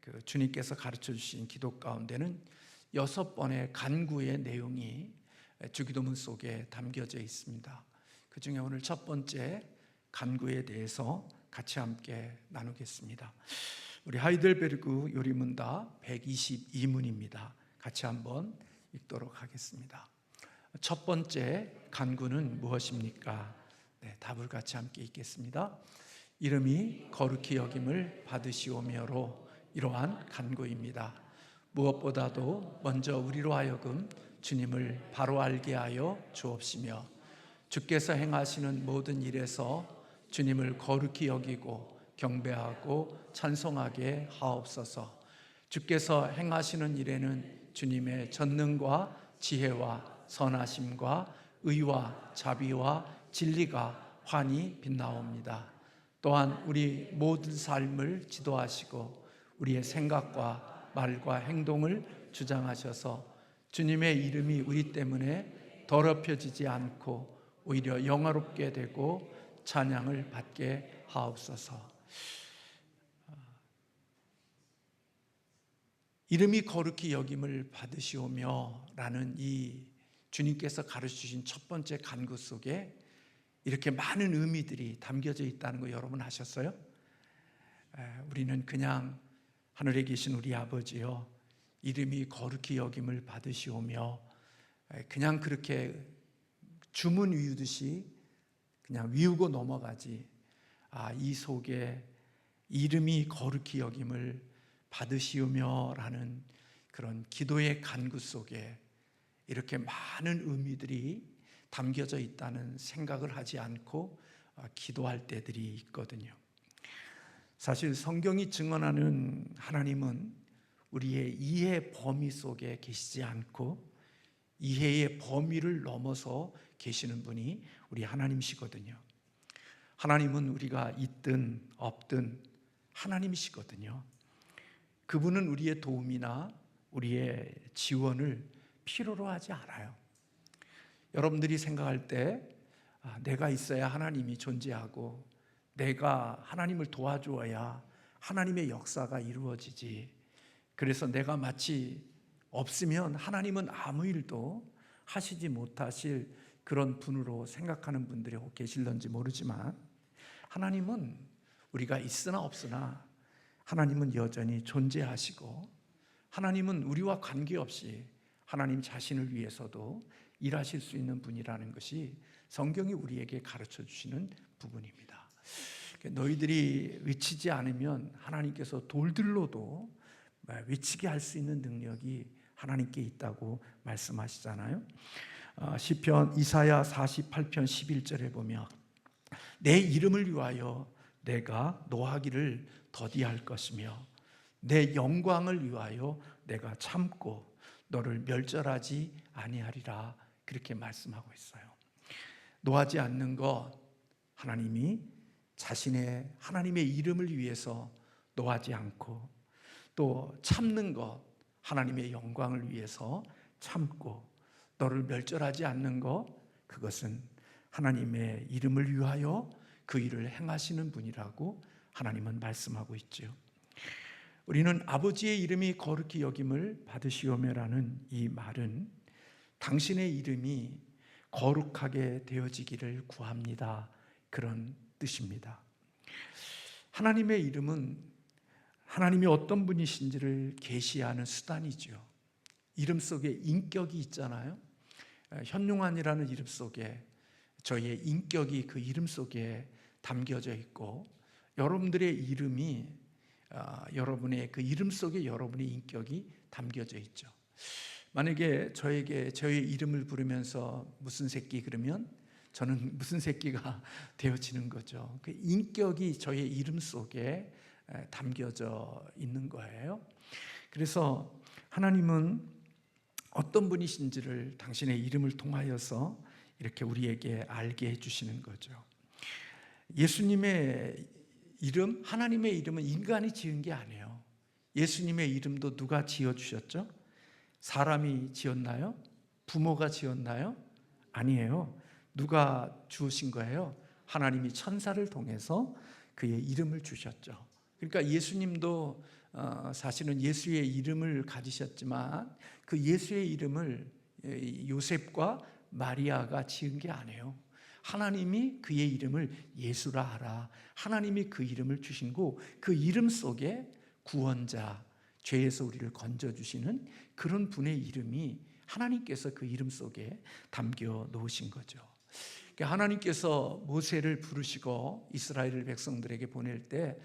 그 주님께서 가르쳐 주신 기도 가운데는 6번의 간구의 내용이 주기도문 속에 담겨져 있습니다. 그 중에 오늘 첫 번째 간구에 대해서 같이 함께 나누겠습니다. 우리 하이델베르그 요리문답 122문입니다. 같이 한번 읽도록 하겠습니다. 첫 번째 간구는 무엇입니까? 답을 같이 함께 읽겠습니다. 이름이 거룩히 여김을 받으시오며로 이러한 간구입니다. 무엇보다도 먼저 우리로 하여금 주님을 바로 알게 하여 주옵시며 주께서 행하시는 모든 일에서 주님을 거룩히 여기고 경배하고 찬송하게 하옵소서. 주께서 행하시는 일에는 주님의 전능과 지혜와 선하심과 의와 자비와 진리가 환히 빛나옵니다. 또한 우리 모든 삶을 지도하시고 우리의 생각과 말과 행동을 주장하셔서 주님의 이름이 우리 때문에 더럽혀지지 않고 오히려 영화롭게 되고 찬양을 받게 하옵소서. 이름이 거룩히 여김을 받으시오며 라는 이 주님께서 가르치신 첫 번째 간구 속에 이렇게 많은 의미들이 담겨져 있다는 거 여러분 아셨어요? 우리는 그냥 하늘에 계신 우리 아버지여 이름이 거룩히 여김을 받으시오며 그냥 그렇게 주문 위우듯이 그냥 위우고 넘어가지, 이 속에 이름이 거룩히 여김을 받으시오며 라는 그런 기도의 간구 속에 이렇게 많은 의미들이 담겨져 있다는 생각을 하지 않고 기도할 때들이 있거든요. 사실 성경이 증언하는 하나님은 우리의 이해 범위 속에 계시지 않고 이해의 범위를 넘어서 계시는 분이 우리 하나님이시거든요. 하나님은 우리가 있든 없든 하나님이시거든요. 그분은 우리의 도움이나 우리의 지원을 필요로 하지 않아요. 여러분들이 생각할 때 내가 있어야 하나님이 존재하고 내가 하나님을 도와주어야 하나님의 역사가 이루어지지, 그래서 내가 마치 없으면 하나님은 아무 일도 하시지 못하실 그런 분으로 생각하는 분들이 혹 계실런지 모르지만, 하나님은 우리가 있으나 없으나 하나님은 여전히 존재하시고 하나님은 우리와 관계없이 하나님 자신을 위해서도 일하실 수 있는 분이라는 것이 성경이 우리에게 가르쳐 주시는 부분입니다. 너희들이 외치지 않으면 하나님께서 돌들로도 외치게 할 수 있는 능력이 하나님께 있다고 말씀하시잖아요. 시편 이사야 48편 11절에 보면 내 이름을 위하여 내가 노하기를 더디할 것이며 내 영광을 위하여 내가 참고 너를 멸절하지 아니하리라, 그렇게 말씀하고 있어요. 노하지 않는 것, 하나님이 하나님의 이름을 위해서 노하지 않고, 또 참는 것, 하나님의 영광을 위해서 참고 너를 멸절하지 않는 것, 그것은 하나님의 이름을 위하여 그 일을 행하시는 분이라고 하나님은 말씀하고 있죠. 우리는 아버지의 이름이 거룩히 여김을 받으시오며라는 이 말은 당신의 이름이 거룩하게 되어지기를 구합니다, 그런 뜻입니다. 하나님의 이름은 하나님이 어떤 분이신지를 계시하는 수단이죠. 이름 속에 인격이 있잖아요. 현용환이라는 이름 속에 저희의 인격이 그 이름 속에 담겨져 있고, 여러분들의 이름이 여러분의 그 이름 속에 여러분의 인격이 담겨져 있죠. 만약에 저에게 저의 이름을 부르면서 무슨 새끼 그러면 저는 무슨 새끼가 되어지는 거죠. 그 인격이 저의 이름 속에 담겨져 있는 거예요. 그래서 하나님은 어떤 분이신지를 당신의 이름을 통하여서 이렇게 우리에게 알게 해주시는 거죠. 예수님의 이름, 하나님의 이름은 인간이 지은 게 아니에요. 예수님의 이름도 누가 지어주셨죠? 사람이 지었나요? 부모가 지었나요? 아니에요. 누가 주신 거예요? 하나님이 천사를 통해서 그의 이름을 주셨죠. 그러니까 예수님도 사실은 예수의 이름을 가지셨지만 그 예수의 이름을 요셉과 마리아가 지은 게 아니에요. 하나님이 그의 이름을 예수라 하라. 하나님이 그 이름을 주신 그 이름 속에 구원자, 죄에서 우리를 건져주시는 그런 분의 이름이 하나님께서 그 이름 속에 담겨 놓으신 거죠. 하나님께서 모세를 부르시고 이스라엘 백성들에게 보낼 때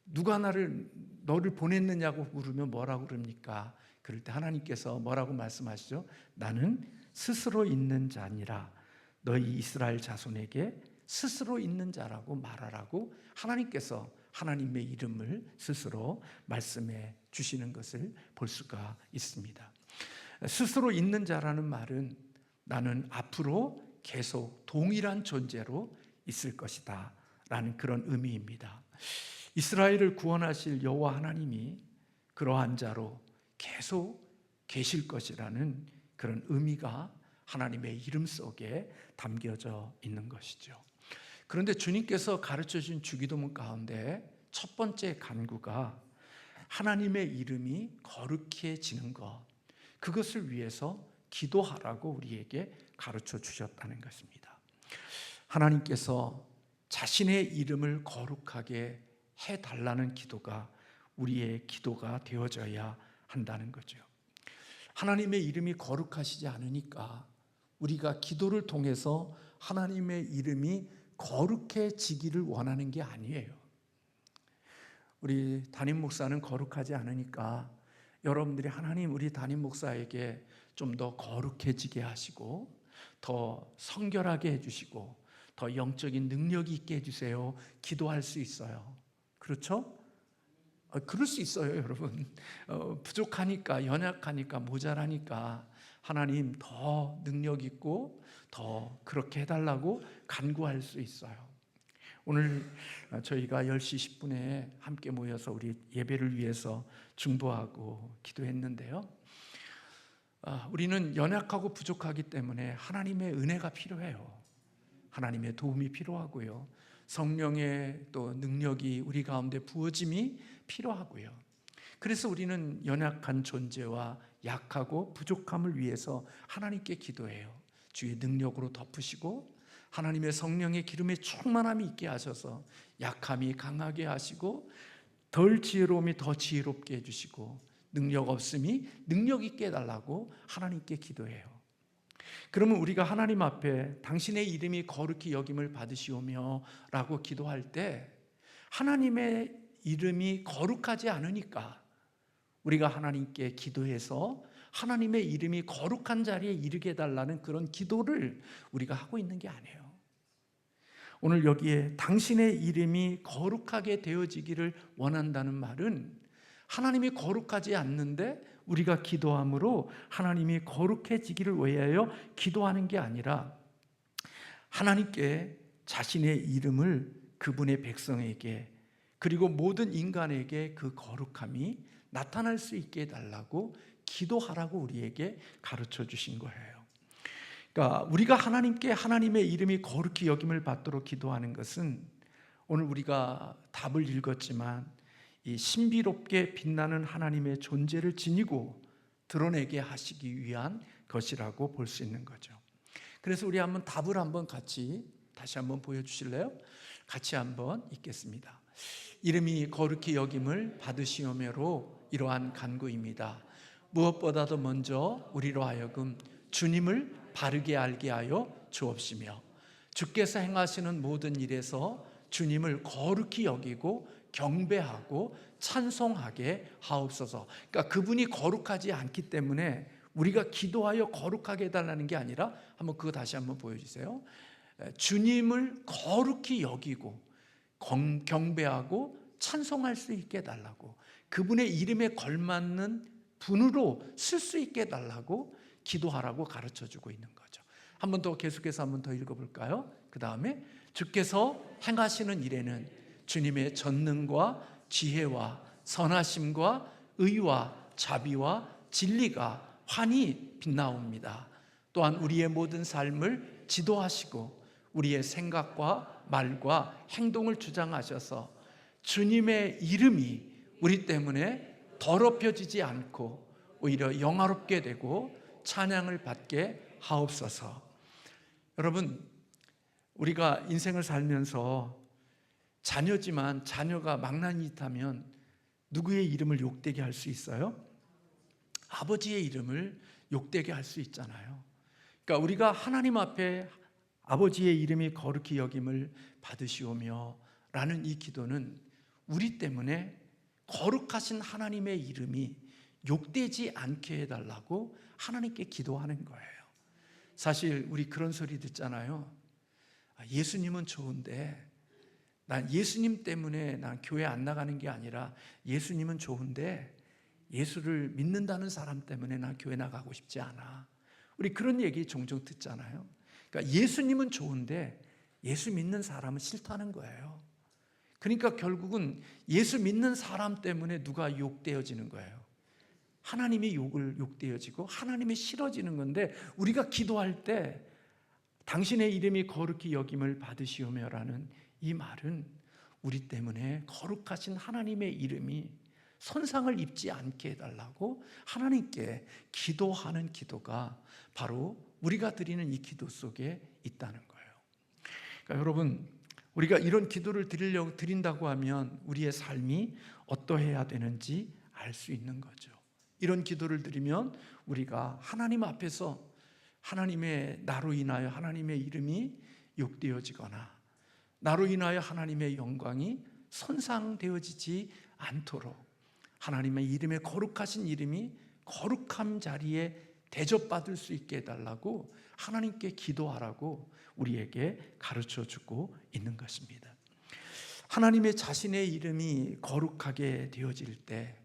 누가 너를 보냈느냐고 물으면 뭐라고 그럽니까? 그럴 때 하나님께서 뭐라고 말씀하시죠? 나는 스스로 있는 자니라. 너희 이스라엘 자손에게 스스로 있는 자라고 말하라고 하나님께서 하나님의 이름을 스스로 말씀해 주시는 것을 볼 수가 있습니다. 스스로 있는 자라는 말은 나는 앞으로 계속 동일한 존재로 있을 것이다 라는 그런 의미입니다. 이스라엘을 구원하실 여호와 하나님이 그러한 자로 계속 계실 것이라는 그런 의미가 하나님의 이름 속에 담겨져 있는 것이죠. 그런데 주님께서 가르쳐 주신 주기도문 가운데 첫 번째 간구가 하나님의 이름이 거룩해지는 것, 그것을 위해서 기도하라고 우리에게 가르쳐 주셨다는 것입니다. 하나님께서 자신의 이름을 거룩하게 해달라는 기도가 우리의 기도가 되어져야 한다는 거죠. 하나님의 이름이 거룩하시지 않으니까 우리가 기도를 통해서 하나님의 이름이 거룩해지기를 원하는 게 아니에요. 우리 담임 목사는 거룩하지 않으니까 여러분들이 하나님 우리 담임 목사에게 좀 더 거룩해지게 하시고 더 성결하게 해주시고 더 영적인 능력이 있게 해주세요. 기도할 수 있어요. 그렇죠? 그럴 수 있어요, 여러분. 부족하니까, 연약하니까, 모자라니까 하나님 더 능력 있고 더 그렇게 해달라고 간구할 수 있어요. 오늘 저희가 10시 10분에 함께 모여서 우리 예배를 위해서 중보하고 기도했는데요. 우리는 연약하고 부족하기 때문에 하나님의 은혜가 필요해요. 하나님의 도움이 필요하고요. 성령의 또 능력이 우리 가운데 부어짐이 필요하고요. 그래서 우리는 연약한 존재와 약하고 부족함을 위해서 하나님께 기도해요. 주의 능력으로 덮으시고 하나님의 성령의 기름의 충만함이 있게 하셔서 약함이 강하게 하시고 덜 지혜로움이 더 지혜롭게 해주시고 능력 없음이 능력 있게 해달라고 하나님께 기도해요. 그러면 우리가 하나님 앞에 당신의 이름이 거룩히 여김을 받으시오며 라고 기도할 때 하나님의 이름이 거룩하지 않으니까 우리가 하나님께 기도해서 하나님의 이름이 거룩한 자리에 이르게 해달라는 그런 기도를 우리가 하고 있는 게 아니에요. 오늘 여기에 당신의 이름이 거룩하게 되어지기를 원한다는 말은 하나님이 거룩하지 않는데 우리가 기도함으로 하나님이 거룩해지기를 위하여 기도하는 게 아니라 하나님께 자신의 이름을 그분의 백성에게 그리고 모든 인간에게 그 거룩함이 나타날 수 있게 해달라고 기도하라고 우리에게 가르쳐 주신 거예요. 그러니까 우리가 하나님께 하나님의 이름이 거룩히 여김을 받도록 기도하는 것은 오늘 우리가 답을 읽었지만 이 신비롭게 빛나는 하나님의 존재를 지니고 드러내게 하시기 위한 것이라고 볼 수 있는 거죠. 그래서 우리 한번 답을 한번 다시 한번 보여주실래요? 같이 한번 읽겠습니다. 이름이 거룩히 여김을 받으시오며로 이러한 간구입니다. 무엇보다도 먼저 우리로 하여금 주님을 바르게 알게 하여 주옵시며 주께서 행하시는 모든 일에서 주님을 거룩히 여기고 경배하고 찬송하게 하옵소서. 그러니까 그분이 거룩하지 않기 때문에 우리가 기도하여 거룩하게 해달라는 게 아니라 한번 그거 다시 한번 보여주세요. 주님을 거룩히 여기고 경배하고 찬송할 수 있게 해달라고 그분의 이름에 걸맞는 분으로 쓸 수 있게 해달라고 기도하라고 가르쳐주고 있는 거죠. 한 번 더 계속해서 한 번 더 읽어볼까요? 그 다음에 주께서 행하시는 일에는 주님의 전능과 지혜와 선하심과 의와 자비와 진리가 환히 빛나옵니다. 또한 우리의 모든 삶을 지도하시고 우리의 생각과 말과 행동을 주장하셔서 주님의 이름이 우리 때문에 더럽혀지지 않고 오히려 영화롭게 되고 찬양을 받게 하옵소서. 여러분, 우리가 인생을 살면서 자녀지만 자녀가 망나니 짓하면 누구의 이름을 욕되게 할 수 있어요? 아버지의 이름을 욕되게 할 수 있잖아요. 그러니까 우리가 하나님 앞에 아버지의 이름이 거룩히 여김을 받으시오며 라는 이 기도는 우리 때문에 거룩하신 하나님의 이름이 욕되지 않게 해달라고 하나님께 기도하는 거예요. 사실 우리 그런 소리 듣잖아요. 예수님은 좋은데, 난 예수님 때문에 난 교회 안 나가는 게 아니라 예수님은 좋은데 예수를 믿는다는 사람 때문에 난 교회 나가고 싶지 않아. 우리 그런 얘기 종종 듣잖아요. 그러니까 예수님은 좋은데 예수 믿는 사람은 싫다는 거예요. 그러니까 결국은 예수 믿는 사람 때문에 누가 욕되어지는 거예요. 하나님이 욕되어지고 하나님이 싫어지는 건데, 우리가 기도할 때 당신의 이름이 거룩히 여김을 받으시오며라는 이 말은 우리 때문에 거룩하신 하나님의 이름이 손상을 입지 않게 해달라고 하나님께 기도하는 기도가 바로 우리가 드리는 이 기도 속에 있다는 거예요. 그러니까 여러분, 우리가 이런 기도를 드린다고 하면 우리의 삶이 어떠해야 되는지 알 수 있는 거죠. 이런 기도를 드리면 우리가 하나님 앞에서 하나님의 나로 인하여 하나님의 이름이 욕되어지거나 나로 인하여 하나님의 영광이 손상되어지지 않도록 하나님의 이름의 거룩하신 이름이 거룩함 자리에 대접받을 수 있게 해달라고 하나님께 기도하라고 우리에게 가르쳐주고 있는 것입니다. 하나님의 자신의 이름이 거룩하게 되어질 때,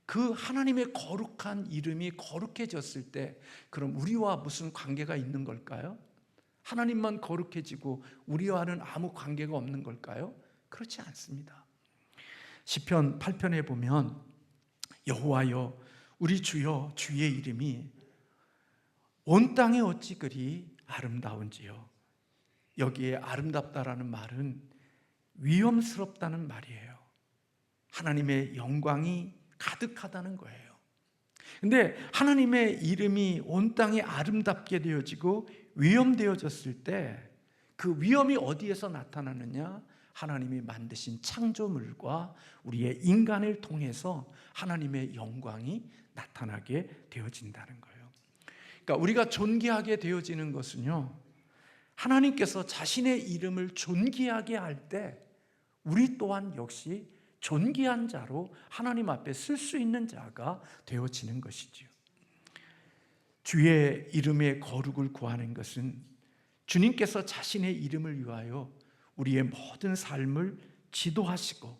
그 하나님의 거룩한 이름이 거룩해졌을 때 그럼 우리와 무슨 관계가 있는 걸까요? 하나님만 거룩해지고 우리와는 아무 관계가 없는 걸까요? 그렇지 않습니다. 시편 8편에 보면 여호와여 우리 주여 주의 이름이 온 땅에 어찌 그리 아름다운지요. 여기에 아름답다라는 말은 위엄스럽다는 말이에요. 하나님의 영광이 가득하다는 거예요. 근데 하나님의 이름이 온 땅에 아름답게 되어지고 위엄되어졌을 때 그 위엄이 어디에서 나타나느냐? 하나님이 만드신 창조물과 우리의 인간을 통해서 하나님의 영광이 나타나게 되어진다는 거예요. 그러니까 우리가 존귀하게 되어지는 것은요, 하나님께서 자신의 이름을 존귀하게 할 때 우리 또한 역시 존귀한 자로 하나님 앞에 쓸 수 있는 자가 되어지는 것이지요. 주의 이름의 거룩을 구하는 것은 주님께서 자신의 이름을 위하여 우리의 모든 삶을 지도하시고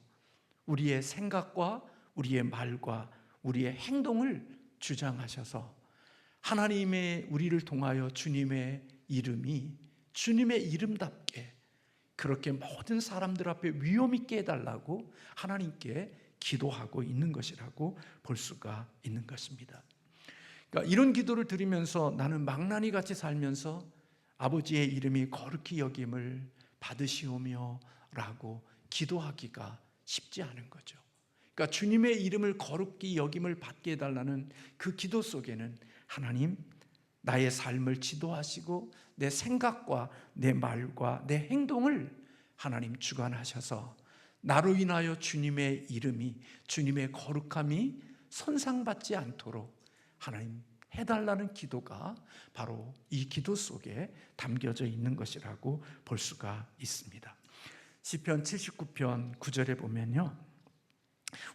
우리의 생각과 우리의 말과 우리의 행동을 주장하셔서 하나님의 우리를 통하여 주님의 이름이 주님의 이름답게 그렇게 모든 사람들 앞에 위엄 있게 해달라고 하나님께 기도하고 있는 것이라고 볼 수가 있는 것입니다. 그러니까 이런 기도를 드리면서 나는 망나니 같이 살면서 아버지의 이름이 거룩히 여김을 받으시오며 라고 기도하기가 쉽지 않은 거죠. 그러니까 주님의 이름을 거룩히 여김을 받게 해달라는 그 기도 속에는 하나님, 나의 삶을 지도하시고 내 생각과 내 말과 내 행동을 하나님 주관하셔서 나로 인하여 주님의 이름이, 주님의 거룩함이 손상받지 않도록 하나님 해달라는 기도가 바로 이 기도 속에 담겨져 있는 것이라고 볼 수가 있습니다. 시편 79편 9절에 보면요,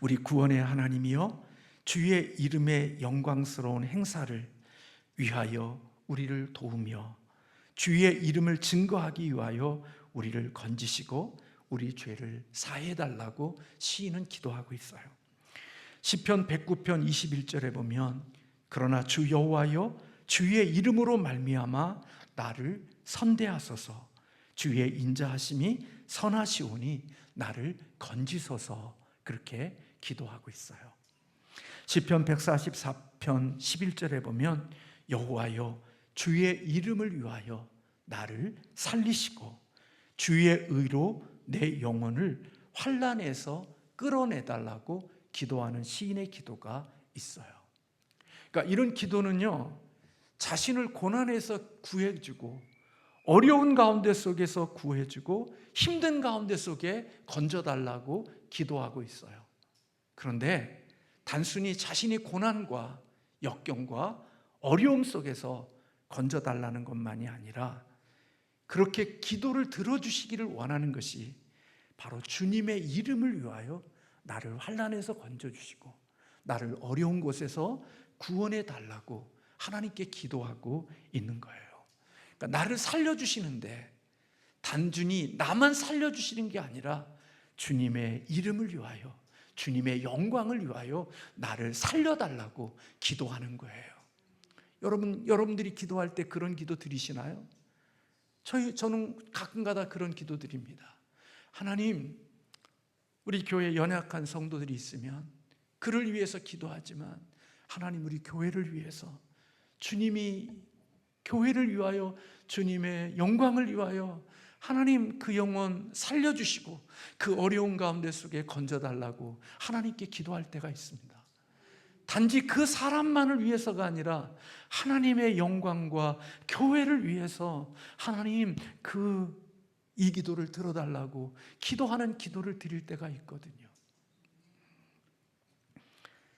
우리 구원의 하나님이여 주의 이름의 영광스러운 행사를 위하여 우리를 도우며 주의 이름을 증거하기 위하여 우리를 건지시고 우리 죄를 사해달라고 시인은 기도하고 있어요. 시편 109편 21절에 보면 그러나 주 여호와여 주의 이름으로 말미암아 나를 선대하소서 주의 인자하심이 선하시오니 나를 건지소서 그렇게 기도하고 있어요. 시편 144편 11절에 보면 여호와여 주의 이름을 위하여 나를 살리시고 주의 의로 내 영혼을 환난에서 끌어내달라고 기도하는 시인의 기도가 있어요. 그러니까 이런 기도는요, 자신을 고난에서 구해주고 어려운 가운데 속에서 구해주고 힘든 가운데 속에 건져달라고 기도하고 있어요. 그런데 단순히 자신이 고난과 역경과 어려움 속에서 건져달라는 것만이 아니라 그렇게 기도를 들어주시기를 원하는 것이 바로 주님의 이름을 위하여 나를 환난에서 건져주시고 나를 어려운 곳에서 구원해 달라고 하나님께 기도하고 있는 거예요. 그러니까 나를 살려주시는데 단순히 나만 살려주시는 게 아니라 주님의 이름을 위하여, 주님의 영광을 위하여 나를 살려달라고 기도하는 거예요. 여러분들이 기도할 때 그런 기도 드리시나요? 저는 가끔가다 그런 기도 드립니다. 하나님, 우리 교회에 연약한 성도들이 있으면 그를 위해서 기도하지만 하나님, 우리 교회를 위해서, 주님이 교회를 위하여, 주님의 영광을 위하여 하나님 그 영혼 살려주시고 그 어려운 가운데 속에 건져달라고 하나님께 기도할 때가 있습니다. 단지 그 사람만을 위해서가 아니라 하나님의 영광과 교회를 위해서 하나님 이 기도를 들어달라고 기도하는 기도를 드릴 때가 있거든요.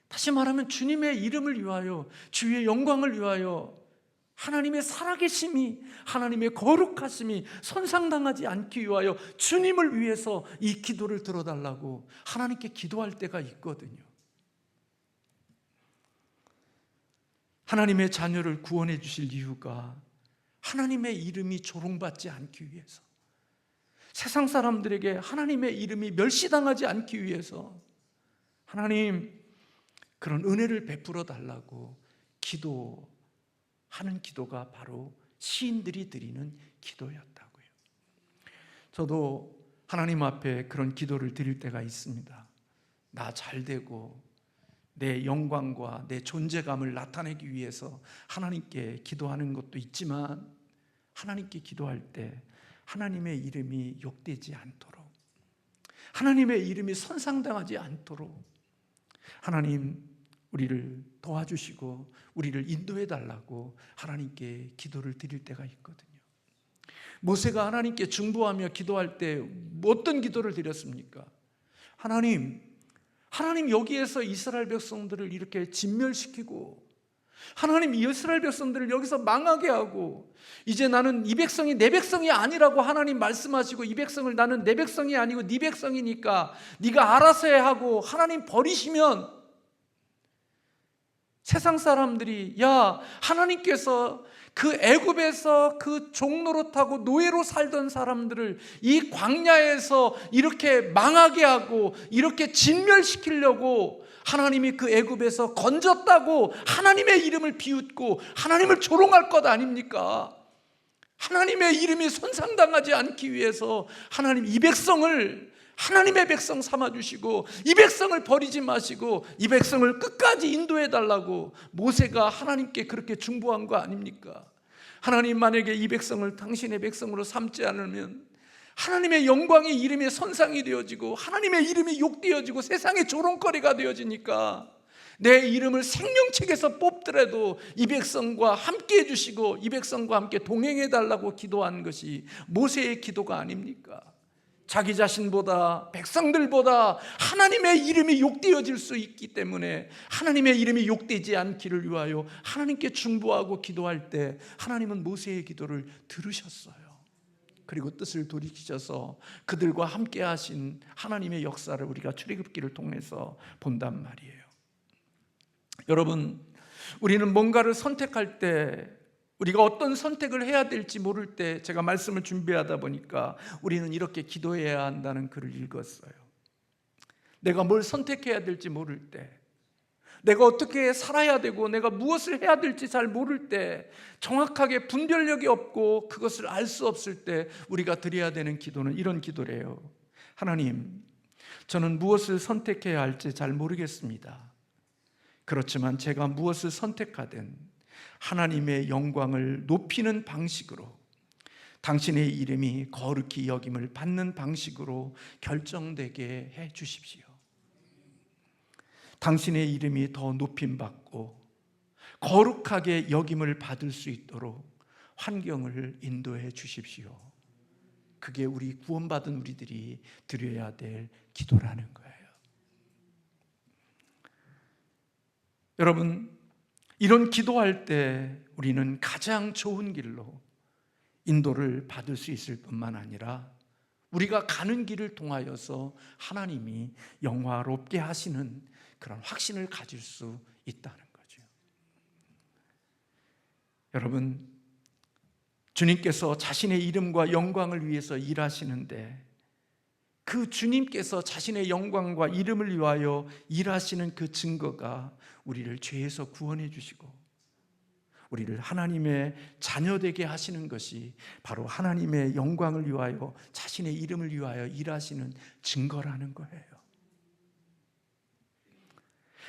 다시 말하면 주님의 이름을 위하여, 주의 영광을 위하여 하나님의 살아계심이, 하나님의 거룩하심이 손상당하지 않기 위하여 주님을 위해서 이 기도를 들어달라고 하나님께 기도할 때가 있거든요. 하나님의 자녀를 구원해 주실 이유가 하나님의 이름이 조롱받지 않기 위해서, 세상 사람들에게 하나님의 이름이 멸시당하지 않기 위해서 하나님 그런 은혜를 베풀어 달라고 기도하는 기도가 바로 시인들이 드리는 기도였다고요. 저도 하나님 앞에 그런 기도를 드릴 때가 있습니다. 나 잘 되고 내 영광과 내 존재감을 나타내기 위해서 하나님께 기도하는 것도 있지만, 하나님께 기도할 때 하나님의 이름이 욕되지 않도록, 하나님의 이름이 손상당하지 않도록 하나님 우리를 도와주시고 우리를 인도해 달라고 하나님께 기도를 드릴 때가 있거든요. 모세가 하나님께 중보하며 기도할 때 어떤 기도를 드렸습니까? 하나님 여기에서 이스라엘 백성들을 이렇게 진멸시키고 하나님 이스라엘 백성들을 여기서 망하게 하고 이제 나는 이 백성이 내 백성이 아니라고 하나님 말씀하시고, 이 백성을 나는 내 백성이 아니고 네 백성이니까 네가 알아서 해 하고 하나님 버리시면 세상 사람들이 야, 하나님께서 그 애굽에서 그 종노릇하고 노예로 살던 사람들을 이 광야에서 이렇게 망하게 하고 이렇게 진멸시키려고 하나님이 그 애굽에서 건졌다고 하나님의 이름을 비웃고 하나님을 조롱할 것 아닙니까? 하나님의 이름이 손상당하지 않기 위해서 하나님 이 백성을 하나님의 백성 삼아주시고 이 백성을 버리지 마시고 이 백성을 끝까지 인도해 달라고 모세가 하나님께 그렇게 중보한 거 아닙니까? 하나님 만약에 이 백성을 당신의 백성으로 삼지 않으면 하나님의 영광의 이름이 손상이 되어지고 하나님의 이름이 욕되어지고 세상의 조롱거리가 되어지니까 내 이름을 생명책에서 뽑더라도 이 백성과 함께 해주시고 이 백성과 함께 동행해 달라고 기도한 것이 모세의 기도가 아닙니까? 자기 자신보다 백성들보다 하나님의 이름이 욕되어질 수 있기 때문에 하나님의 이름이 욕되지 않기를 위하여 하나님께 중보하고 기도할 때 하나님은 모세의 기도를 들으셨어요. 그리고 뜻을 돌이키셔서 그들과 함께 하신 하나님의 역사를 우리가 출애굽기를 통해서 본단 말이에요. 여러분, 우리는 뭔가를 선택할 때, 우리가 어떤 선택을 해야 될지 모를 때, 제가 말씀을 준비하다 보니까 우리는 이렇게 기도해야 한다는 글을 읽었어요. 내가 뭘 선택해야 될지 모를 때, 내가 어떻게 살아야 되고 내가 무엇을 해야 될지 잘 모를 때, 정확하게 분별력이 없고 그것을 알 수 없을 때 우리가 드려야 되는 기도는 이런 기도래요. 하나님, 저는 무엇을 선택해야 할지 잘 모르겠습니다. 그렇지만 제가 무엇을 선택하든 하나님의 영광을 높이는 방식으로, 당신의 이름이 거룩히 여김을 받는 방식으로 결정되게 해 주십시오. 당신의 이름이 더 높임받고 거룩하게 여김을 받을 수 있도록 환경을 인도해 주십시오. 그게 우리 구원받은 우리들이 드려야 될 기도라는 거예요. 여러분, 이런 기도할 때 우리는 가장 좋은 길로 인도를 받을 수 있을 뿐만 아니라 우리가 가는 길을 통하여서 하나님이 영화롭게 하시는 그런 확신을 가질 수 있다는 거죠. 여러분, 주님께서 자신의 이름과 영광을 위해서 일하시는데 그 주님께서 자신의 영광과 이름을 위하여 일하시는 그 증거가 우리를 죄에서 구원해 주시고 우리를 하나님의 자녀되게 하시는 것이 바로 하나님의 영광을 위하여 자신의 이름을 위하여 일하시는 증거라는 거예요.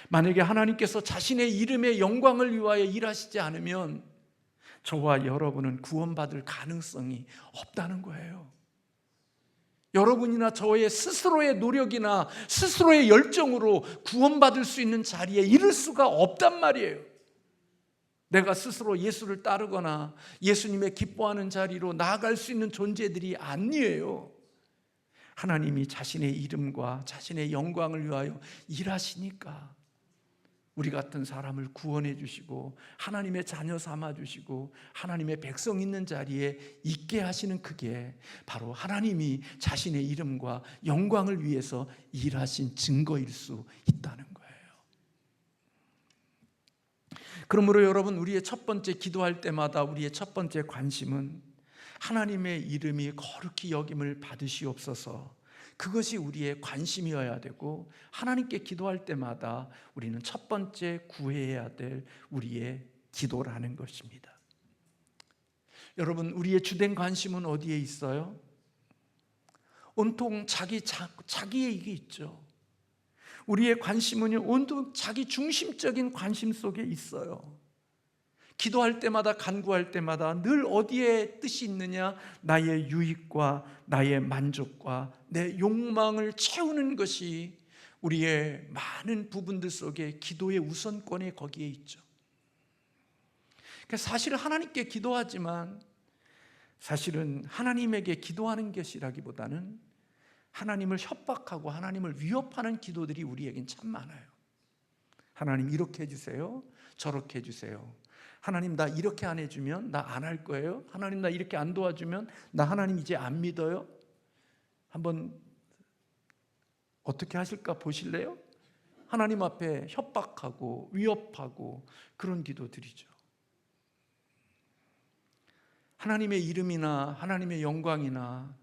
만약에 하나님께서 자신의 이름의 영광을 위하여 일하시지 않으면 저와 여러분은 구원받을 가능성이 없다는 거예요. 여러분이나 저의 스스로의 노력이나 스스로의 열정으로 구원받을 수 있는 자리에 이를 수가 없단 말이에요. 내가 스스로 예수를 따르거나 예수님의 기뻐하는 자리로 나아갈 수 있는 존재들이 아니에요. 하나님이 자신의 이름과 자신의 영광을 위하여 일하시니까 우리 같은 사람을 구원해 주시고 하나님의 자녀 삼아 주시고 하나님의 백성 있는 자리에 있게 하시는 그게 바로 하나님이 자신의 이름과 영광을 위해서 일하신 증거일 수 있다는 거예요. 그러므로 여러분, 우리의 첫 번째 기도할 때마다 우리의 첫 번째 관심은 하나님의 이름이 거룩히 여김을 받으시옵소서, 그것이 우리의 관심이어야 되고 하나님께 기도할 때마다 우리는 첫 번째 구해야 될 우리의 기도라는 것입니다. 여러분, 우리의 주된 관심은 어디에 있어요? 온통 자기의 이익이 있죠. 우리의 관심은 온통 자기 중심적인 관심 속에 있어요. 기도할 때마다 간구할 때마다 늘 어디에 뜻이 있느냐? 나의 유익과 나의 만족과 내 욕망을 채우는 것이 우리의 많은 부분들 속에 기도의 우선권이 거기에 있죠. 사실 하나님께 기도하지만 사실은 하나님에게 기도하는 것이라기보다는 하나님을 협박하고 하나님을 위협하는 기도들이 우리에겐 참 많아요. 하나님 이렇게 해주세요, 저렇게 해주세요. 하나님 나 이렇게 안 해주면 나 안 할 거예요. 하나님 나 이렇게 안 도와주면 나 하나님 이제 안 믿어요. 한번 어떻게 하실까 보실래요? 하나님 앞에 협박하고 위협하고 그런 기도드리죠. 하나님의 이름이나 하나님의 영광이나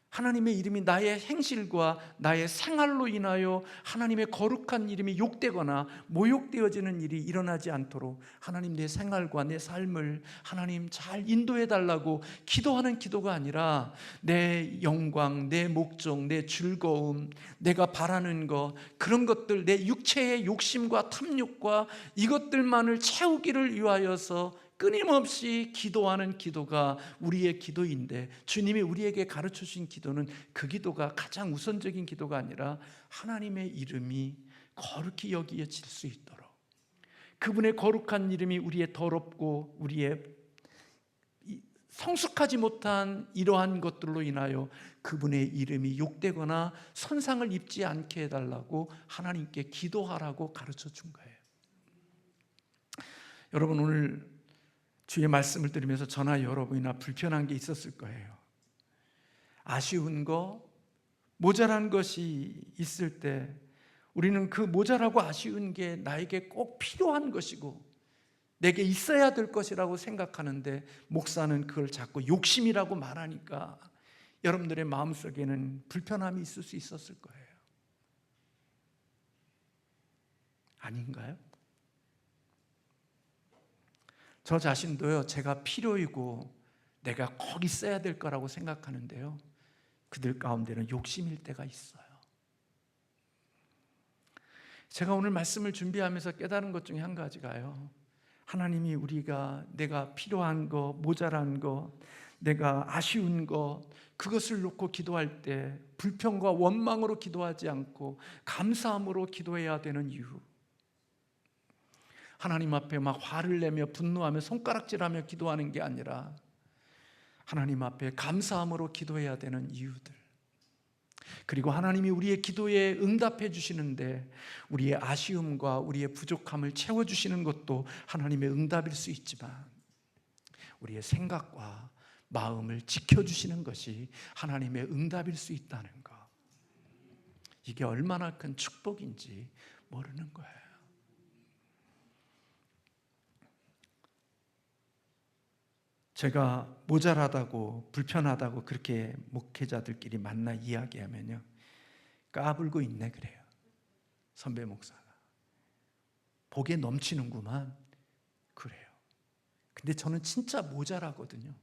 하나님의 이름이 나의 행실과 나의 생활로 인하여 하나님의 거룩한 이름이 욕되거나 모욕되어지는 일이 일어나지 않도록 하나님 내 생활과 내 삶을 하나님 잘 인도해 달라고 기도하는 기도가 아니라 내 영광, 내 목적, 내 즐거움, 내가 바라는 것, 그런 것들, 내 육체의 욕심과 탐욕과 이것들만을 채우기를 위하여서 끊임없이 기도하는 기도가 우리의 기도인데, 주님이 우리에게 가르쳐 주신 기도는 그 기도가 가장 우선적인 기도가 아니라 하나님의 이름이 거룩히 여겨질 수 있도록, 그분의 거룩한 이름이 우리의 더럽고 우리의 성숙하지 못한 이러한 것들로 인하여 그분의 이름이 욕되거나 손상을 입지 않게 해달라고 하나님께 기도하라고 가르쳐 준 거예요. 여러분, 오늘 주의 말씀을 들으면서 저나 여러분이나 불편한 게 있었을 거예요. 아쉬운 거, 모자란 것이 있을 때 우리는 그 모자라고 아쉬운 게 나에게 꼭 필요한 것이고 내게 있어야 될 것이라고 생각하는데 목사는 그걸 자꾸 욕심이라고 말하니까 여러분들의 마음속에는 불편함이 있을 수 있었을 거예요. 아닌가요? 저 자신도요, 제가 필요이고 내가 꼭 있어야 될 거라고 생각하는데요, 그들 가운데는 욕심일 때가 있어요. 제가 오늘 말씀을 준비하면서 깨달은 것 중에 한 가지가요, 하나님이 내가 필요한 거, 모자란 거, 내가 아쉬운 것, 그것을 놓고 기도할 때 불평과 원망으로 기도하지 않고 감사함으로 기도해야 되는 이유, 하나님 앞에 막 화를 내며 분노하며 손가락질하며 기도하는 게 아니라 하나님 앞에 감사함으로 기도해야 되는 이유들, 그리고 하나님이 우리의 기도에 응답해 주시는데 우리의 아쉬움과 우리의 부족함을 채워주시는 것도 하나님의 응답일 수 있지만 우리의 생각과 마음을 지켜주시는 것이 하나님의 응답일 수 있다는 것, 이게 얼마나 큰 축복인지 모르는 거예요. 제가 모자라다고 불편하다고 그렇게 목회자들끼리 만나 이야기하면요, 까불고 있네 그래요. 선배 목사가 복에 넘치는구만 그래요. 근데 저는 진짜 모자라거든요.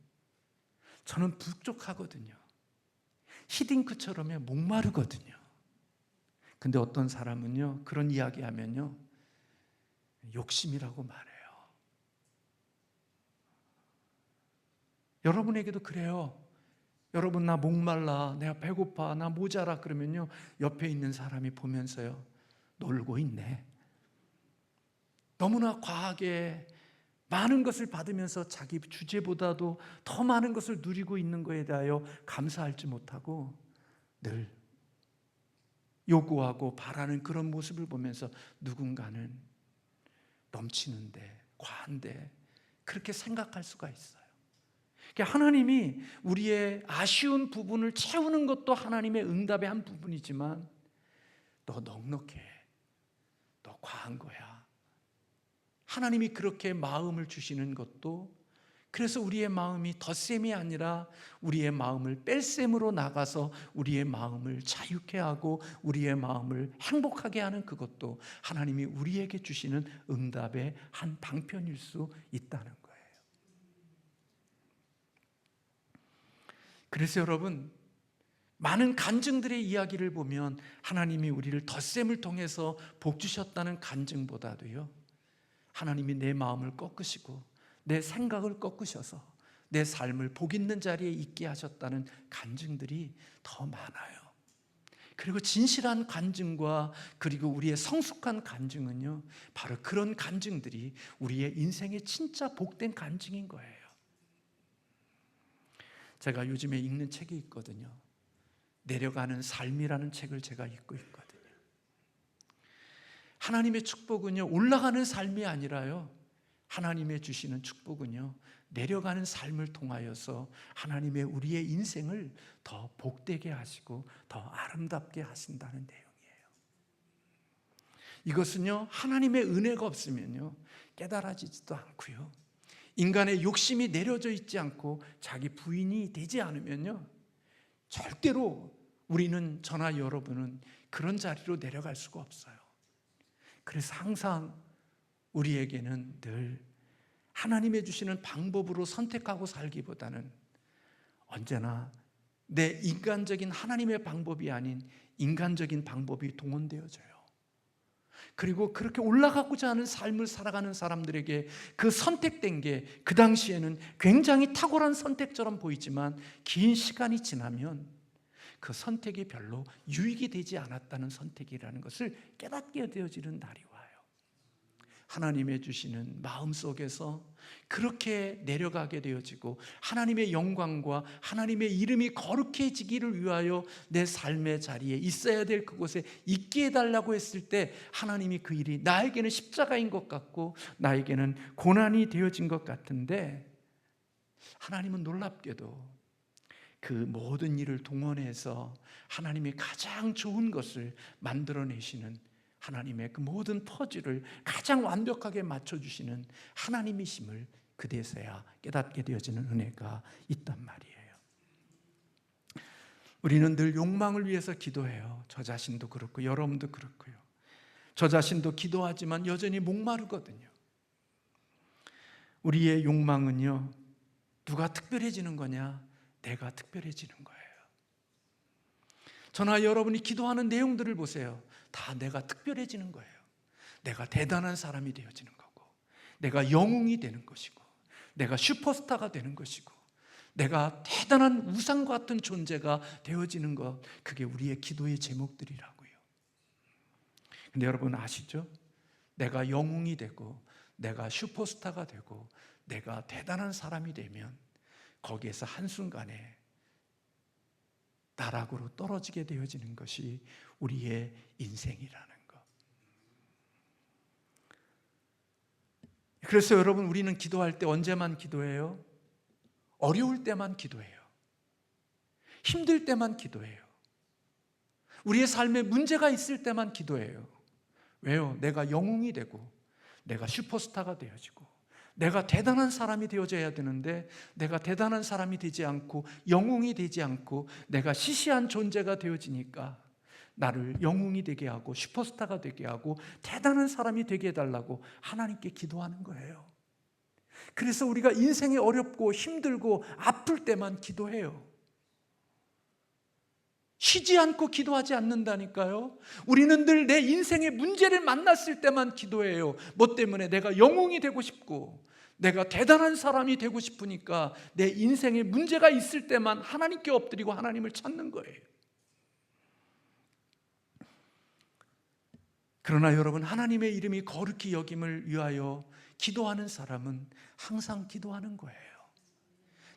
저는 부족하거든요. 히딩크처럼요 목마르거든요. 근데 어떤 사람은요 그런 이야기하면요 욕심이라고 말해요. 여러분에게도 그래요. 여러분 나 목말라, 내가 배고파, 나 모자라 그러면요 옆에 있는 사람이 보면서요 놀고 있네. 너무나 과하게 많은 것을 받으면서 자기 주제보다도 더 많은 것을 누리고 있는 것에 대하여 감사하지 못하고 늘 요구하고 바라는 그런 모습을 보면서 누군가는 넘치는데, 과한데 그렇게 생각할 수가 있어요. 하나님이 우리의 아쉬운 부분을 채우는 것도 하나님의 응답의 한 부분이지만 너 넉넉해, 너 과한 거야, 하나님이 그렇게 마음을 주시는 것도, 그래서 우리의 마음이 덧셈이 아니라 우리의 마음을 뺄셈으로 나가서 우리의 마음을 자유케 하고 우리의 마음을 행복하게 하는 그것도 하나님이 우리에게 주시는 응답의 한 방편일 수 있다는 거예요. 그래서 여러분, 많은 간증들의 이야기를 보면 하나님이 우리를 덧셈을 통해서 복 주셨다는 간증보다도요, 하나님이 내 마음을 꺾으시고 내 생각을 꺾으셔서 내 삶을 복 있는 자리에 있게 하셨다는 간증들이 더 많아요. 그리고 진실한 간증과 그리고 우리의 성숙한 간증은요, 바로 그런 간증들이 우리의 인생의 진짜 복된 간증인 거예요. 제가 요즘에 읽는 책이 있거든요. 내려가는 삶이라는 책을 제가 읽고 있거든요. 하나님의 축복은요 올라가는 삶이 아니라요, 하나님의 주시는 축복은요 내려가는 삶을 통하여서 하나님의 우리의 인생을 더 복되게 하시고 더 아름답게 하신다는 내용이에요. 이것은요 하나님의 은혜가 없으면요 깨달아지지도 않고요, 인간의 욕심이 내려져 있지 않고 자기 부인이 되지 않으면요 절대로 우리는, 저나 여러분은 그런 자리로 내려갈 수가 없어요. 그래서 항상 우리에게는 늘 하나님의 주시는 방법으로 선택하고 살기보다는 언제나 내 인간적인 하나님의 방법이 아닌 인간적인 방법이 동원되어져요. 그리고 그렇게 올라가고자 하는 삶을 살아가는 사람들에게 그 선택된 게 그 당시에는 굉장히 탁월한 선택처럼 보이지만 긴 시간이 지나면 그 선택이 별로 유익이 되지 않았다는 선택이라는 것을 깨닫게 되어지는 날이 와요. 하나님의 주시는 마음속에서 그렇게 내려가게 되어지고 하나님의 영광과 하나님의 이름이 거룩해지기를 위하여 내 삶의 자리에 있어야 될 그곳에 있게 해달라고 했을 때 하나님이 그 일이 나에게는 십자가인 것 같고 나에게는 고난이 되어진 것 같은데, 하나님은 놀랍게도 그 모든 일을 동원해서 하나님이 가장 좋은 것을 만들어내시는, 하나님의 그 모든 퍼즐을 가장 완벽하게 맞춰주시는 하나님이심을 그때서야 깨닫게 되어지는 은혜가 있단 말이에요. 우리는 늘 욕망을 위해서 기도해요. 저 자신도 그렇고 여러분도 그렇고요. 저 자신도 기도하지만 여전히 목마르거든요. 우리의 욕망은요 누가 특별해지는 거냐? 내가 특별해지는 거예요. 저나 여러분이 기도하는 내용들을 보세요. 다 내가 특별해지는 거예요. 내가 대단한 사람이 되어지는 거고, 내가 영웅이 되는 것이고, 내가 슈퍼스타가 되는 것이고, 내가 대단한 우상 같은 존재가 되어지는 것, 그게 우리의 기도의 제목들이라고요. 근데 여러분 아시죠? 내가 영웅이 되고 내가 슈퍼스타가 되고 내가 대단한 사람이 되면 거기에서 한순간에 나락으로 떨어지게 되어지는 것이 우리의 인생이라는 것. 그래서 여러분, 우리는 기도할 때 언제만 기도해요? 어려울 때만 기도해요. 힘들 때만 기도해요. 우리의 삶에 문제가 있을 때만 기도해요. 왜요? 내가 영웅이 되고 내가 슈퍼스타가 되어지고 내가 대단한 사람이 되어져야 되는데 내가 대단한 사람이 되지 않고 영웅이 되지 않고 내가 시시한 존재가 되어지니까 나를 영웅이 되게 하고 슈퍼스타가 되게 하고 대단한 사람이 되게 해달라고 하나님께 기도하는 거예요. 그래서 우리가 인생이 어렵고 힘들고 아플 때만 기도해요. 쉬지 않고 기도하지 않는다니까요. 우리는 늘 내 인생의 문제를 만났을 때만 기도해요. 뭐 때문에? 내가 영웅이 되고 싶고 내가 대단한 사람이 되고 싶으니까 내 인생에 문제가 있을 때만 하나님께 엎드리고 하나님을 찾는 거예요. 그러나 여러분, 하나님의 이름이 거룩히 여김을 위하여 기도하는 사람은 항상 기도하는 거예요.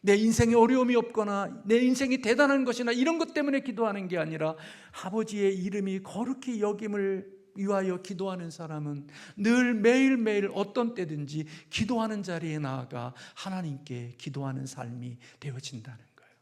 내 인생에 어려움이 없거나 내 인생이 대단한 것이나 이런 것 때문에 기도하는 게 아니라 아버지의 이름이 거룩히 여김을 위하여 기도하는 사람은 늘 매일매일 어떤 때든지 기도하는 자리에 나아가 하나님께 기도하는 삶이 되어진다는 거예요.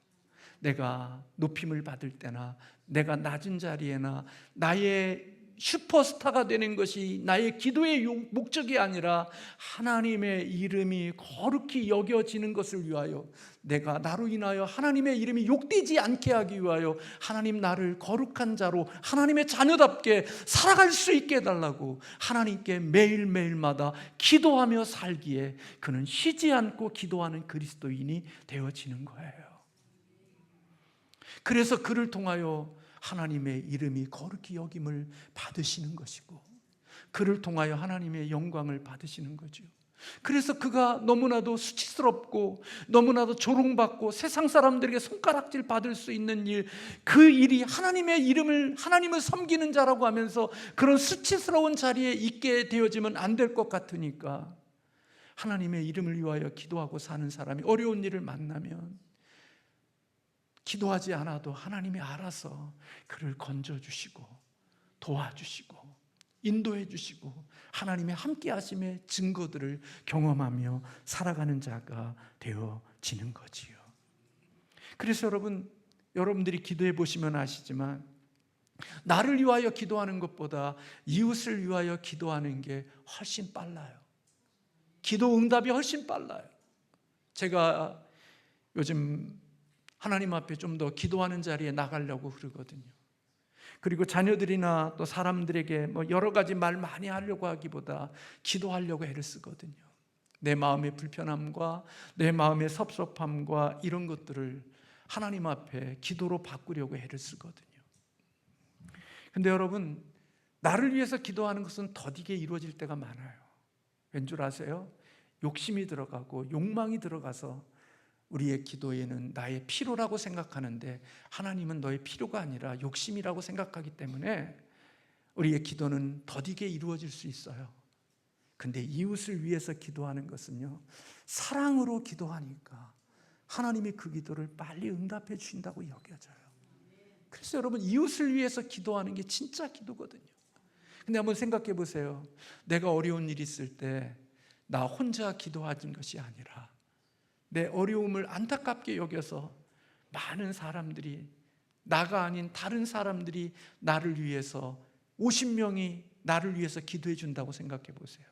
내가 높임을 받을 때나 내가 낮은 자리에나 나의 슈퍼스타가 되는 것이 나의 기도의 목적이 아니라 하나님의 이름이 거룩히 여겨지는 것을 위하여, 내가 나로 인하여 하나님의 이름이 욕되지 않게 하기 위하여 하나님 나를 거룩한 자로 하나님의 자녀답게 살아갈 수 있게 해달라고 하나님께 매일매일마다 기도하며 살기에 그는 쉬지 않고 기도하는 그리스도인이 되어지는 거예요. 그래서 그를 통하여 하나님의 이름이 거룩히 여김을 받으시는 것이고 그를 통하여 하나님의 영광을 받으시는 거죠. 그래서 그가 너무나도 수치스럽고 너무나도 조롱받고 세상 사람들에게 손가락질 받을 수 있는 일, 그 일이 하나님을 섬기는 자라고 하면서 그런 수치스러운 자리에 있게 되어지면 안 될 것 같으니까 하나님의 이름을 위하여 기도하고 사는 사람이 어려운 일을 만나면 기도하지 않아도 하나님이 알아서 그를 건져주시고 도와주시고 인도해 주시고 하나님의 함께 하심의 증거들을 경험하며 살아가는 자가 되어지는 거지요. 그래서 여러분들이 기도해 보시면 아시지만 나를 위하여 기도하는 것보다 이웃을 위하여 기도하는 게 훨씬 빨라요. 기도 응답이 훨씬 빨라요. 제가 요즘 하나님 앞에 좀 더 기도하는 자리에 나가려고 그러거든요. 그리고 자녀들이나 또 사람들에게 여러 가지 말 많이 하려고 하기보다 기도하려고 애를 쓰거든요. 내 마음의 불편함과 내 마음의 섭섭함과 이런 것들을 하나님 앞에 기도로 바꾸려고 애를 쓰거든요. 근데 여러분, 나를 위해서 기도하는 것은 더디게 이루어질 때가 많아요. 왠 줄 아세요? 욕심이 들어가고 욕망이 들어가서 우리의 기도에는 나의 필요라고 생각하는데 하나님은 너의 필요가 아니라 욕심이라고 생각하기 때문에 우리의 기도는 더디게 이루어질 수 있어요. 근데 이웃을 위해서 기도하는 것은요, 사랑으로 기도하니까 하나님이 그 기도를 빨리 응답해 주신다고 여겨져요. 그래서 여러분, 이웃을 위해서 기도하는 게 진짜 기도거든요. 근데 한번 생각해 보세요. 내가 어려운 일이 있을 때 나 혼자 기도하는 것이 아니라 내 어려움을 안타깝게 여겨서 많은 사람들이, 나가 아닌 다른 사람들이 나를 위해서 50명이 나를 위해서 기도해 준다고 생각해 보세요.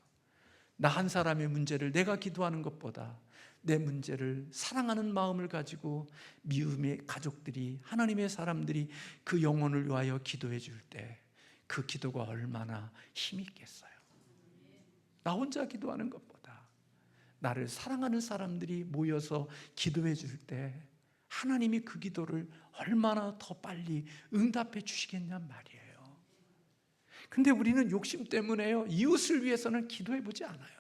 나 한 사람의 문제를 내가 기도하는 것보다 내 문제를 사랑하는 마음을 가지고 미움의 가족들이, 하나님의 사람들이 그 영혼을 위하여 기도해 줄 때 그 기도가 얼마나 힘이 있겠어요. 나 혼자 기도하는 것보다 나를 사랑하는 사람들이 모여서 기도해 줄 때 하나님이 그 기도를 얼마나 더 빨리 응답해 주시겠냔 말이에요. 근데 우리는 욕심 때문에요, 이웃을 위해서는 기도해 보지 않아요.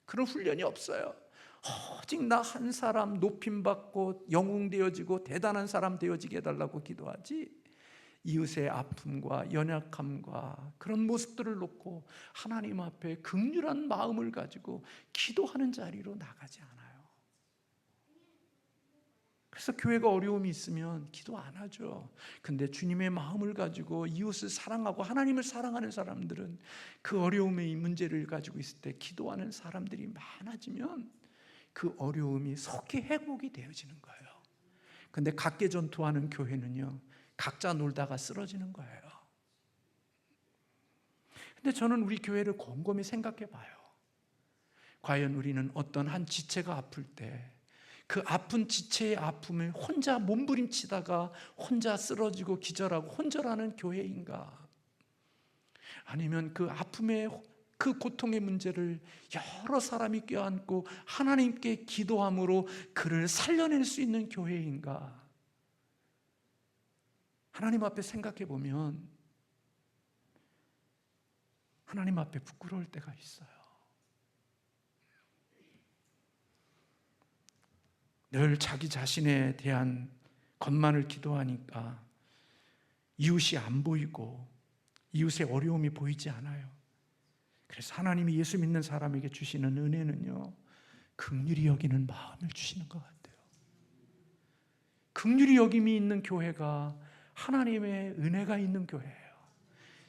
그런 훈련이 없어요. 오직 나 한 사람 높임받고 영웅되어지고 대단한 사람 되어지게 해달라고 기도하지, 이웃의 아픔과 연약함과 그런 모습들을 놓고 하나님 앞에 긍휼한 마음을 가지고 기도하는 자리로 나가지 않아요. 그래서 교회가 어려움이 있으면 기도 안 하죠. 근데 주님의 마음을 가지고 이웃을 사랑하고 하나님을 사랑하는 사람들은 그 어려움의 문제를 가지고 있을 때 기도하는 사람들이 많아지면 그 어려움이 속히 회복이 되어지는 거예요. 근데 각계 전투하는 교회는요, 각자 놀다가 쓰러지는 거예요. 근데 저는 우리 교회를 곰곰이 생각해 봐요. 과연 우리는 어떤 한 지체가 아플 때 그 아픈 지체의 아픔을 혼자 몸부림치다가 혼자 쓰러지고 기절하고 혼절하는 교회인가? 아니면 그 아픔의 그 고통의 문제를 여러 사람이 껴안고 하나님께 기도함으로 그를 살려낼 수 있는 교회인가? 하나님 앞에 생각해 보면 하나님 앞에 부끄러울 때가 있어요. 늘 자기 자신에 대한 것만을 기도하니까 이웃이 안 보이고 이웃의 어려움이 보이지 않아요. 그래서 하나님이 예수 믿는 사람에게 주시는 은혜는요, 긍휼히 여기는 마음을 주시는 것 같아요. 긍휼히 여김이 있는 교회가 하나님의 은혜가 있는 교회예요.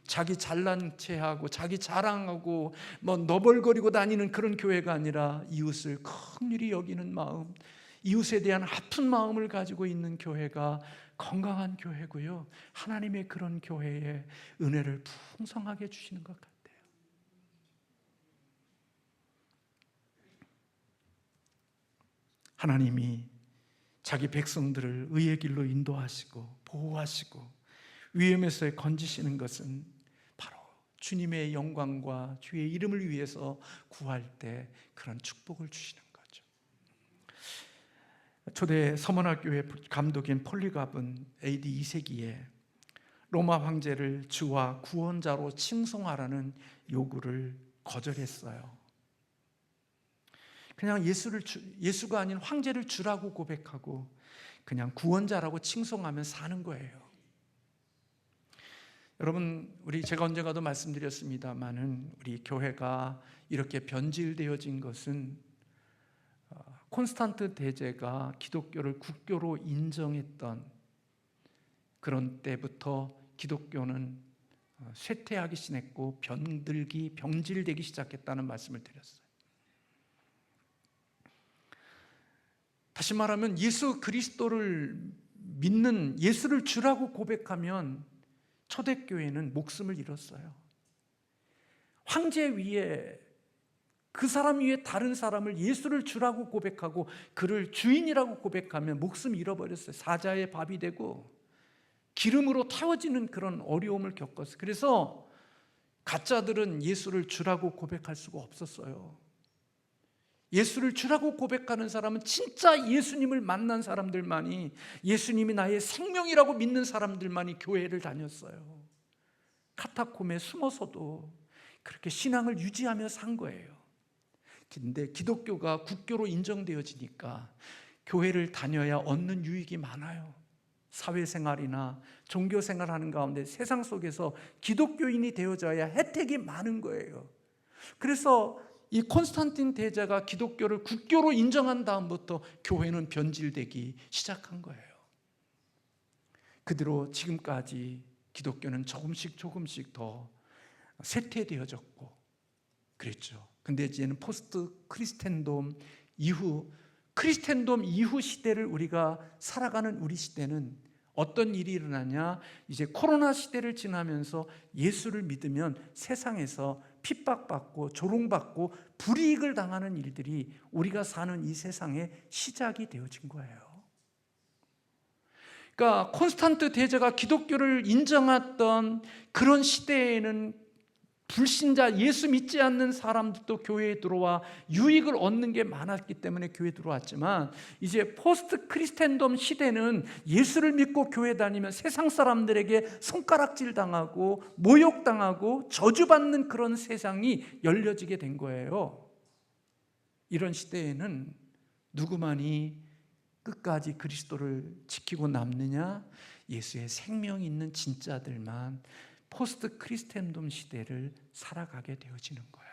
자기 잘난 체하고 자기 자랑하고 뭐 너벌거리고 다니는 그런 교회가 아니라 이웃을 긍휼히 여기는 마음, 이웃에 대한 아픈 마음을 가지고 있는 교회가 건강한 교회고요, 하나님의 그런 교회에 은혜를 풍성하게 주시는 것 같아요. 하나님이 자기 백성들을 의의 길로 인도하시고 보호하시고 위험에서 건지시는 것은 바로 주님의 영광과 주의 이름을 위해서 구할 때 그런 축복을 주시는 거죠. 초대 서문학교의 감독인 폴리갑은 AD 2세기에 로마 황제를 주와 구원자로 칭송하라는 요구를 거절했어요. 그냥 예수가 아닌 황제를 주라고 고백하고 그냥 구원자라고 칭송하면 사는 거예요. 여러분, 제가 언젠가도 말씀드렸습니다마는 우리 교회가 이렇게 변질되어진 것은 콘스탄트 대제가 기독교를 국교로 인정했던 그런 때부터 기독교는 쇠퇴하기 시작했고 병질되기 시작했다는 말씀을 드렸어요. 다시 말하면 예수 그리스도를 믿는, 예수를 주라고 고백하면 초대교회는 목숨을 잃었어요. 황제 위에, 그 사람 위에 다른 사람을 예수를 주라고 고백하고 그를 주인이라고 고백하면 목숨 잃어버렸어요. 사자의 밥이 되고 기름으로 태워지는 그런 어려움을 겪었어요. 그래서 가짜들은 예수를 주라고 고백할 수가 없었어요. 예수를 주라고 고백하는 사람은 진짜 예수님을 만난 사람들만이, 예수님이 나의 생명이라고 믿는 사람들만이 교회를 다녔어요. 카타콤에 숨어서도 그렇게 신앙을 유지하며 산 거예요. 근데 기독교가 국교로 인정되어지니까 교회를 다녀야 얻는 유익이 많아요. 사회생활이나 종교생활하는 가운데 세상 속에서 기독교인이 되어져야 혜택이 많은 거예요. 그래서 이 콘스탄틴 대제가 기독교를 국교로 인정한 다음부터 교회는 변질되기 시작한 거예요. 그대로 지금까지 기독교는 조금씩 더 쇠퇴되어졌고 그랬죠. 근데 이제는 포스트 크리스텐돔 이후, 크리스텐돔 이후 시대를 우리가 살아가는 우리 시대는 어떤 일이 일어나냐? 이제 코로나 시대를 지나면서 예수를 믿으면 세상에서 핍박받고 조롱받고 불이익을 당하는 일들이 우리가 사는 이 세상에 시작이 되어진 거예요. 그러니까 콘스탄트 대제가 기독교를 인정했던 그런 시대에는 불신자, 예수 믿지 않는 사람들도 교회에 들어와 유익을 얻는 게 많았기 때문에 교회에 들어왔지만, 이제 포스트 크리스텐덤 시대는 예수를 믿고 교회 다니면 세상 사람들에게 손가락질 당하고 모욕당하고 저주받는 그런 세상이 열려지게 된 거예요. 이런 시대에는 누구만이 끝까지 그리스도를 지키고 남느냐? 예수의 생명이 있는 진짜들만 포스트 크리스텐돔 시대를 살아가게 되어지는 거예요.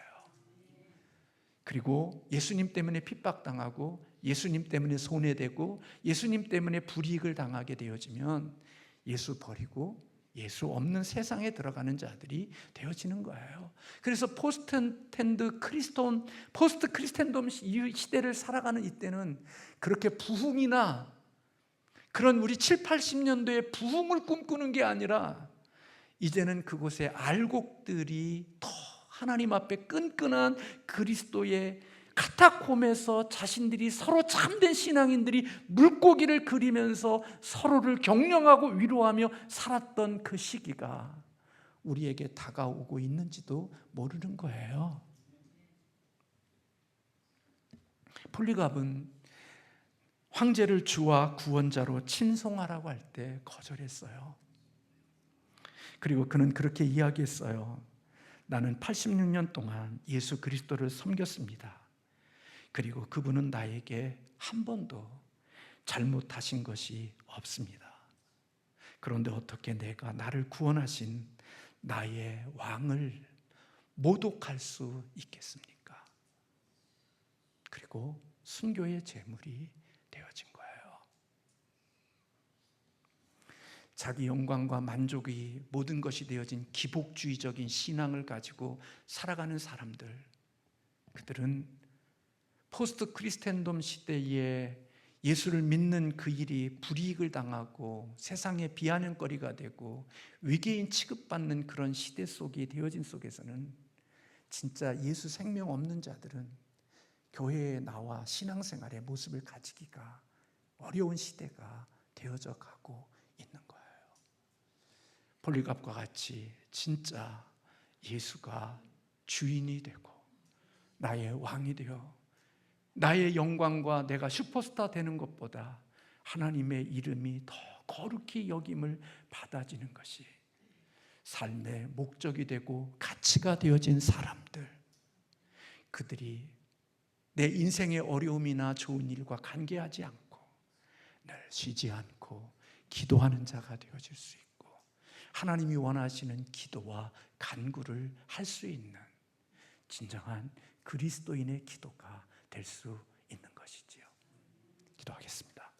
그리고 예수님 때문에 핍박당하고 예수님 때문에 손해되고 예수님 때문에 불이익을 당하게 되어지면 예수 버리고 예수 없는 세상에 들어가는 자들이 되어지는 거예요. 그래서 포스트 크리스텐돔 시대를 살아가는 이때는 그렇게 부흥이나 그런 우리 7, 80년도에 부흥을 꿈꾸는 게 아니라 이제는 그곳에 알곡들이 더 하나님 앞에 끈끈한 그리스도의 카타콤에서 자신들이 서로 참된 신앙인들이 물고기를 그리면서 서로를 격려하고 위로하며 살았던 그 시기가 우리에게 다가오고 있는지도 모르는 거예요. 폴리갑은 황제를 주와 구원자로 칭송하라고 할 때 거절했어요. 그리고 그는 그렇게 이야기했어요. 나는 86년 동안 예수 그리스도를 섬겼습니다. 그리고 그분은 나에게 한 번도 잘못하신 것이 없습니다. 그런데 어떻게 내가 나를 구원하신 나의 왕을 모독할 수 있겠습니까? 그리고 순교의 제물이 되어진 거예요. 자기 영광과 만족이 모든 것이 되어진 기복주의적인 신앙을 가지고 살아가는 사람들, 그들은 포스트 크리스텐돔 시대에 예수를 믿는 그 일이 불이익을 당하고 세상의 비아냥거리가 되고 외계인 취급받는 그런 시대 속이 되어진 속에서는 진짜 예수 생명 없는 자들은 교회에 나와 신앙생활의 모습을 가지기가 어려운 시대가 되어져 가고 있는 거예요. 폴리갑과 같이 진짜 예수가 주인이 되고 나의 왕이 되어 나의 영광과 내가 슈퍼스타 되는 것보다 하나님의 이름이 더 거룩히 여김을 받아지는 것이 삶의 목적이 되고 가치가 되어진 사람들, 그들이 내 인생의 어려움이나 좋은 일과 관계하지 않고 늘 쉬지 않고 기도하는 자가 되어질 수 있고 하나님이 원하시는 기도와 간구를 할 수 있는 진정한 그리스도인의 기도가 될 수 있는 것이지요. 기도하겠습니다.